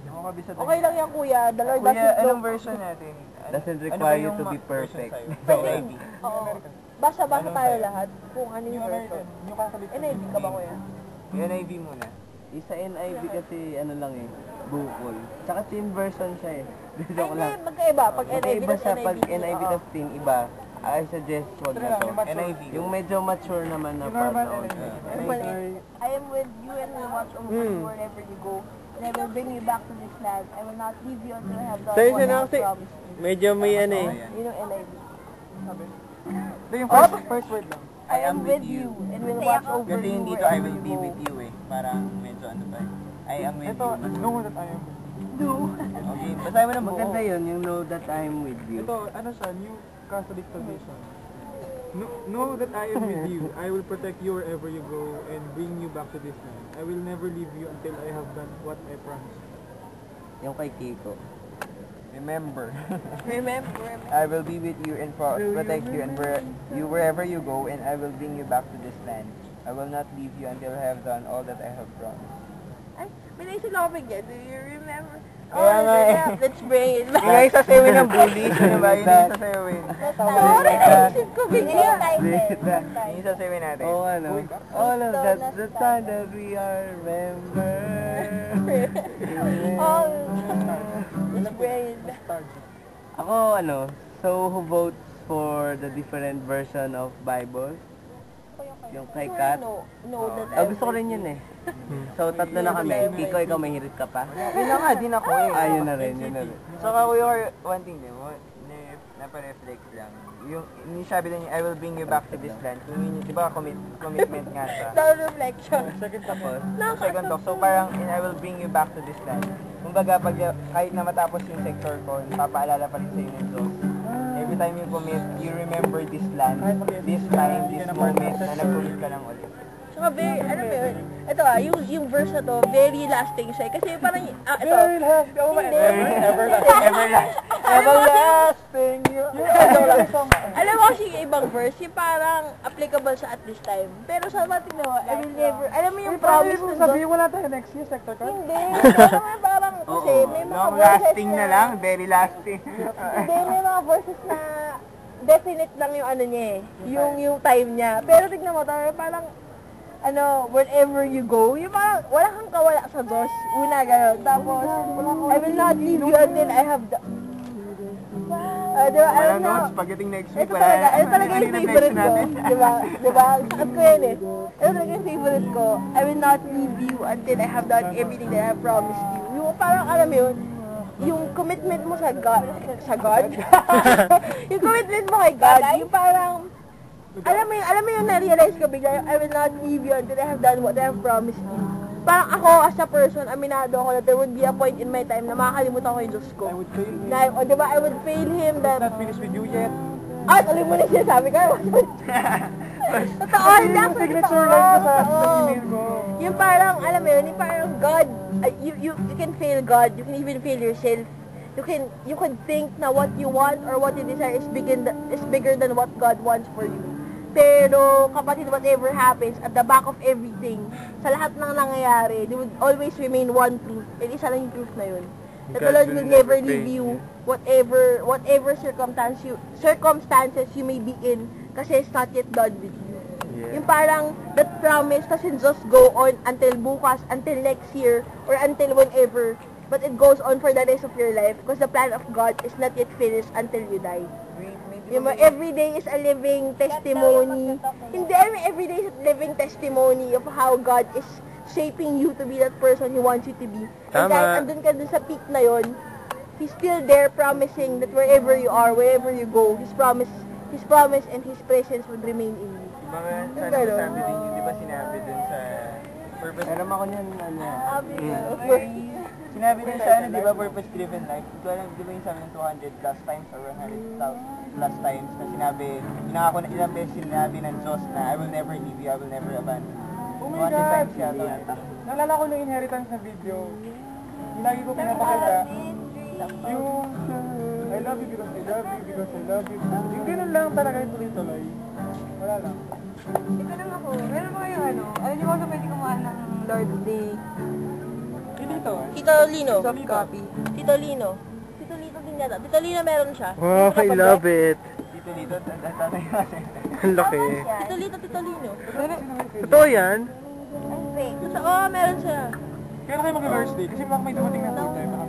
Okay lang yan, kuya. The Lord Kuya, anong version natin? Doesn't require you to be perfect. NIV. Oo. Basa-basa tayo lahat kung ano yung version. NIV ka ba, kuya? NIV muna. Isa NIV kasi ano lang eh, bukol. Tsaka teen version siya eh. Ay, Joke hindi. lang. Magkaiba. Pag NIV, Magkaiba tas siya pag NIV. NIV tas teen, iba. I suggest wag na to. NIV. Yung medyo mature naman na part. I am with you and will watch over you wherever you go. And I will bring you back to this land. I will not leave you until I have done what I have promised you. Medyo may ano eh. Yun yung NIV. Ito yung first word lang. I am with you and will watch over Kasi you yung dito, I will wherever be you with go. you eh. Parang medyo ano pa eh. I am with you. Know that I am with Do. Okay, basahin mo na buo. Maganda yun, yung know that I'm with you. Ito, ano siya, New Catholic tradition. Know that I am with you. I will protect you wherever you go and bring you back to this land. I will never leave you until I have done what I promised. Yung kay Kiko. Remember. Remember. I will be with you and protect you and wherever you go, and I will bring you back to this land. I will not leave you until I have done all that I have promised. Ay, may naisip lang ako bigyan. Do you remember? Kaya nga eh. Let's bring it back. Yung sasawin ng bully, ano ba? Yun yung sasawin. Sorry, naisip ko bigyan. Yung sasawin natin. Oh ano, all of that's the time that we are remember. Oh, let's bring it back. Ako ano, so who votes for the different version of Bible? Yung kay Kat? No, that Gusto ko rin yun eh. So tatlo na kami. Kiko, ikaw may hirit ka pa? Yun na nga, din ako eh. Yun na rin, yun na rin. Saka kuya, one thing din, napareflect lang. Yung sabi lang niya, I will bring you back to this land. Yung yun, di ba commitment nga siya. Self-reflection. Tapos, Second talk, so parang I will bring you back to this land. Kumbaga, kahit na matapos yung sector ko, papaalala pa rin sa'yo ng Diyos. Every time you commit, you remember this land, this time, this moment, na nag-commit ka lang ulit. Saka very, ano ba yun? Ito yung verse na to, very lasting siya. Kasi parang, ito. Everlasting. Alam mo kasi yung ibang verse, yung parang applicable sa at this time. Pero sa mating mo, I will never, alam mo yung promise ng Diyos? Sabihin mo na tayo next year, sector card? Hindi. Alam mo parang, kasi may mga Long verses lasting na lang, very lasting. Hindi, may mga verses na definite lang yung ano niya eh. Yung time niya. Pero tignan mo tayo, parang, wherever you go, yung parang, wala kang kawala sa Diyos. Una, gano'n. Tapos, I will not leave you until I have the... diba, Walang notes, pagdating next week, ito talaga yung favorite ko. Diba? Sakit ko yan eh. Ito talaga yung favorite ko. I will not leave you until I have done everything that I have promised you. Yung parang, alam mo yun, yung commitment mo sa God, yung commitment mo kay God, yung parang, alam mo yung na-realize ko bigla, I will not leave you until I have done what I have promised you. Parang ako, as a person, aminado ako that there would be a point in my time na makakalimutan ko yung Diyos ko. I would fail him. Na, diba, I would fail him that... Not finished with you yet. Tuloy mo na sinasabi ko. Totoo, hindi ako Signature line ko sa email ko. Yung parang, alam mo yun, yung parang God, you can fail God, you can even fail yourself. You can think na what you want or what you desire is bigger than what God wants for you. Pero, kapatid, whatever happens, at the back of everything, sa lahat ng nangyayari, there would always remain one truth. And isa lang yung truth na yun. That the Lord will never leave you, whatever circumstances you may be in, kasi it's not yet done with you. Yeah. Yung parang, that promise doesn't just go on until bukas, until next year, or until whenever, but it goes on for the rest of your life, because the plan of God is not yet finished until you die. Every day is a living testimony. Hindi, every day is a living testimony of how God is shaping you to be that person He wants you to be. And kahit andun ka dun sa peak na yon, He's still there promising that wherever you are, wherever you go, His promise and His presence would remain in you. Diba nga, sana sabi din yun, diba sinabi dun sa purpose? Meron ako niyan, Sinabi din sa diba, purpose-driven life. Ito alam, diba yung sabi ng 200 plus times or 100,000 plus times na sinabi, pinaka ko na ilang beses sinabi ng Diyos na I will never leave you, I will never abandon you. Oh my God! Naalala ko na inheritance na video. Yung lagi ko pinapakita. Yung I love you because I love you because I love you. Yung ganun lang talaga yung tuloy-tuloy. Wala lang. Ito lang ako. Meron mo yung alam niyo ba sa pwede kumahan ng Lord's Day? Dito. Tito Lino. Soft copy. Tito Lino. Tito Lino din yata. Tito Lino meron siya. Oh, I love it. Dito, tatay natin. Ang laki. Tito Lino, Tito Lino. Totoo yan? Oh, meron siya. Kaya na kayo mag-reverse day? Kasi baka may dumating na full time.